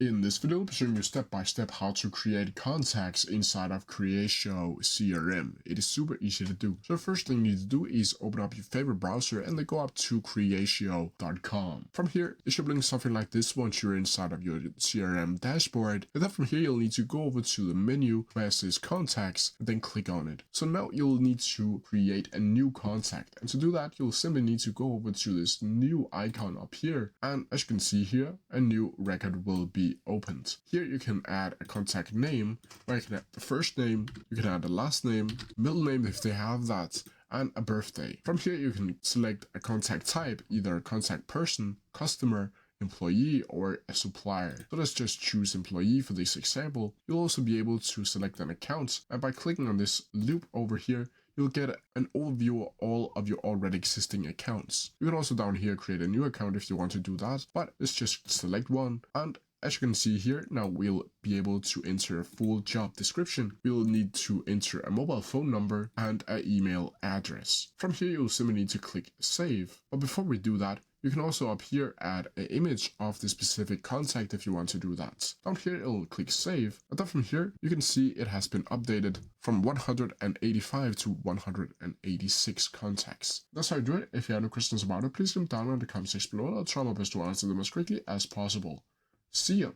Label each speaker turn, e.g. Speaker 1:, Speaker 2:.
Speaker 1: In this video, I'll be showing you step by step how to create contacts inside of Creatio CRM. It is super easy to do. So the first thing you need to do is open up your favorite browser and then go up to creatio.com. From here, it should look something like this once you're inside of your CRM dashboard. And then from here, you'll need to go over to the menu where it says contacts and then click on it. So now you'll need to create a new contact. And to do that, you'll simply need to go over to this new icon up here. And as you can see here, a new record will be opened. Here you can add a contact name, where you can add the first name, you can add the last name, middle name if they have that, and a birthday. From here you can select a contact type, either a contact person, customer, employee, or a supplier. So let's just choose employee for this example. You'll also be able to select an account, and by clicking on this loop over here, you'll get an overview of all of your already existing accounts. You can also down here create a new account if you want to do that, but let's just select one. And as you can see here, now we'll be able to enter a full job description. We'll need to enter a mobile phone number and an email address. From here, you'll simply need to click save. But before we do that, you can also up here add an image of the specific contact if you want to do that. Down here, it'll click save. And then from here, you can see it has been updated from 185 to 186 contacts. That's how you do it. If you have any questions about it, please leave them down in the comment section below. I'll try my best to answer them as quickly as possible. See ya!